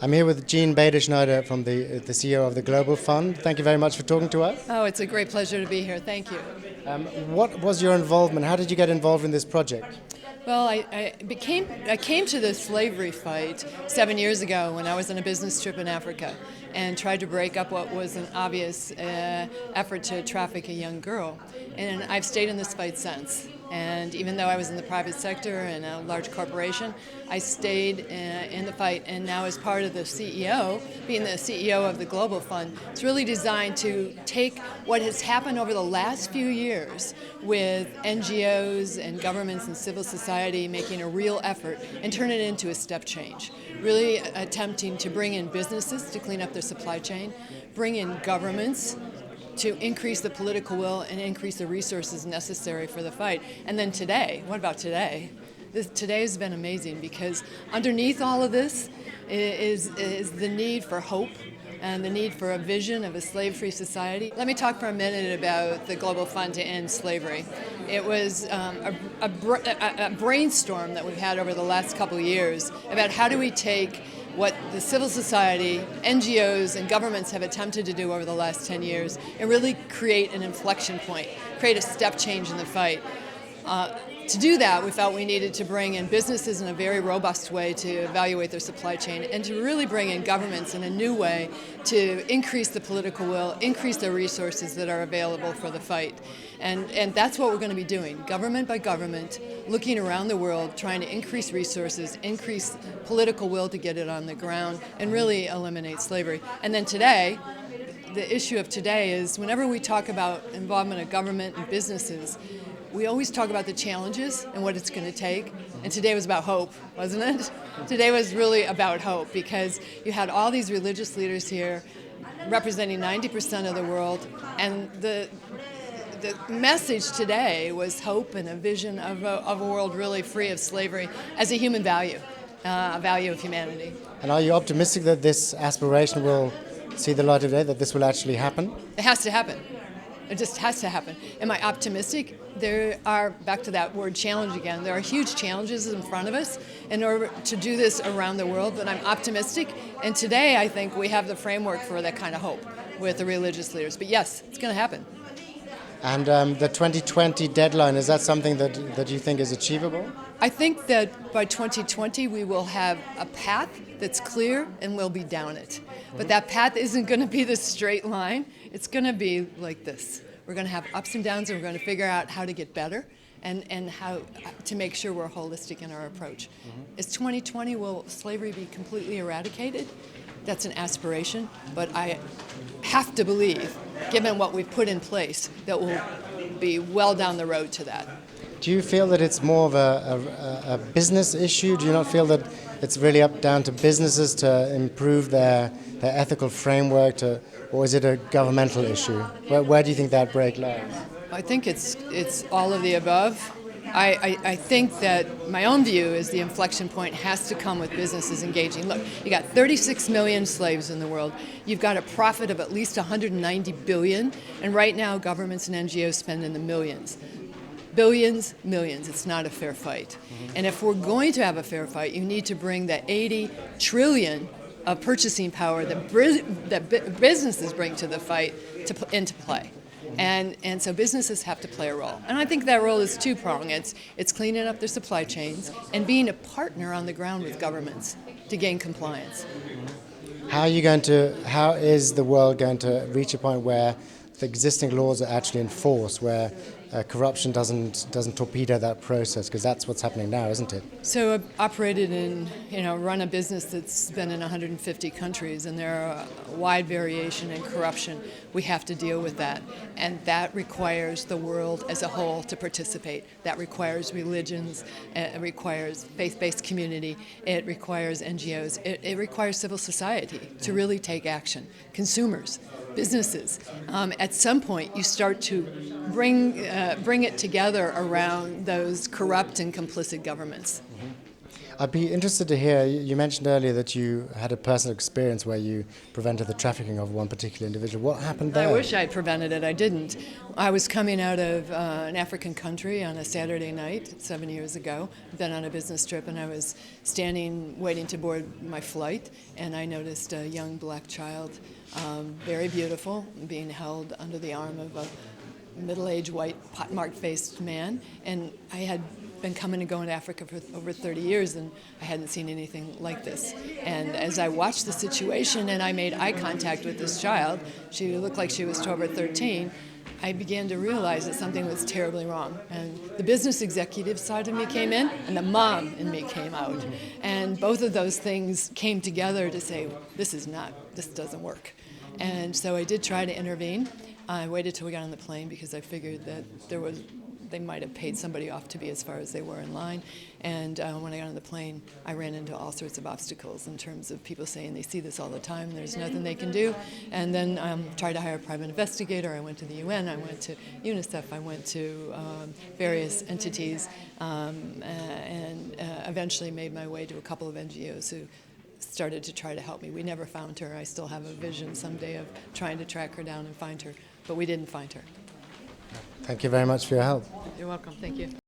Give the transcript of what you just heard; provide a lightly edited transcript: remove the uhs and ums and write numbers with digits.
I'm here with Jean Baderschneider from the CEO of the Global Fund. Thank you very much for talking to us. Oh, it's a great pleasure to be here. Thank you. What was your involvement? How did you get involved in this project? Well, I came to the slavery fight 7 years ago when I was on a business trip in Africa and tried to break up what was an obvious effort to traffic a young girl. And I've stayed in this fight since. And even though I was in the private sector and a large corporation, I stayed in the fight. And now as part of the CEO, being the CEO of the Global Fund, it's really designed to take what has happened over the last few years with NGOs and governments and civil society making a real effort and turn it into a step change. Really attempting to bring in businesses to clean up their supply chain, bring in governments to increase the political will and increase the resources necessary for the fight. And then today, what about today? Today has been amazing because underneath all of this is the need for hope and the need for a vision of a slave-free society. Let me talk for a minute about the Global Fund to End Slavery. It was a brainstorm that we've had over the last couple of years about how do we take what the civil society, NGOs, and governments have attempted to do over the last 10 years and really create an inflection point, create a step change in the fight. To do that, we felt we needed to bring in businesses in a very robust way to evaluate their supply chain and to really bring in governments in a new way to increase the political will, increase the resources that are available for the fight. And that's what we're going to be doing, government by government, looking around the world, trying to increase resources, increase political will to get it on the ground, and really eliminate slavery. And then today, the issue of today is whenever we talk about involvement of government and businesses, we always talk about the challenges and what it's going to take, and today was about hope, wasn't it? Today was really about hope because you had all these religious leaders here representing 90% of the world, and the message today was hope and a vision of a world really free of slavery as a human value, a value of humanity. And are you optimistic that this aspiration will see the light of day, that this will actually happen? It has to happen. It just has to happen. Am I optimistic? There are, back to that word challenge again, there are huge challenges in front of us in order to do this around the world, but I'm optimistic. And today I think we have the framework for that kind of hope with the religious leaders. But yes, it's going to happen. And the 2020 deadline, is that something that you think is achievable? I think that by 2020 we will have a path that's clear and we'll be down it. But that path isn't going to be this straight line. It's going to be like this. We're going to have ups and downs and we're going to figure out how to get better and how to make sure we're holistic in our approach. Is 2020, will slavery be completely eradicated? That's an aspiration, but I have to believe, given what we've put in place, that we'll be well down the road to that. Do you feel that it's more of a business issue? Do you not feel that it's really up down to businesses to improve their ethical framework, or is it a governmental issue? Where do you think that break lies? I think it's all of the above. I think that my own view is the inflection point has to come with businesses engaging. Look, you got 36 million slaves in the world. You've got a profit of at least 190 billion, and right now governments and NGOs spend in the millions. Billions, millions. It's not a fair fight. And if we're going to have a fair fight, you need to bring the 80 trillion of purchasing power that businesses bring to the fight into play. And so businesses have to play a role. And I think that role is two-pronged. It's cleaning up their supply chains and being a partner on the ground with governments to gain compliance. How is the world going to reach a point where the existing laws are actually enforced, where corruption doesn't torpedo that process, because that's what's happening now, isn't it? So I've operated run a business that's been in 150 countries, and there are a wide variation in corruption. We have to deal with that, and that requires the world as a whole to participate. That requires religions, it requires faith-based community, it requires NGOs, it requires civil society to really take action. Consumers, businesses. At some point, you start to bring it together around those corrupt and complicit governments. I'd be interested to hear, you mentioned earlier that you had a personal experience where you prevented the trafficking of one particular individual. What happened there? I wish I'd prevented it. I didn't. I was coming out of an African country on a Saturday night 7 years ago. I'd been on a business trip, and I was standing waiting to board my flight, and I noticed a young black child, very beautiful, being held under the arm of a middle-aged, white, pockmarked-faced man. And I had been coming and going to Africa for over 30 years, and I hadn't seen anything like this. And as I watched the situation and I made eye contact with this child, she looked like she was 12 or 13, I began to realize that something was terribly wrong. And the business executive side of me came in, and the mom in me came out. And both of those things came together to say, this doesn't work. And so I did try to intervene. I waited till we got on the plane because I figured that they might have paid somebody off to be as far as they were in line. And when I got on the plane, I ran into all sorts of obstacles in terms of people saying they see this all the time and there's nothing they can do. And then tried to hire a private investigator. I went to the UN, I went to UNICEF, I went to various entities, and eventually made my way to a couple of NGOs who started to try to help me. We never found her. I still have a vision someday of trying to track her down and find her, but we didn't find her. Thank you very much for your help. You're welcome. Thank you.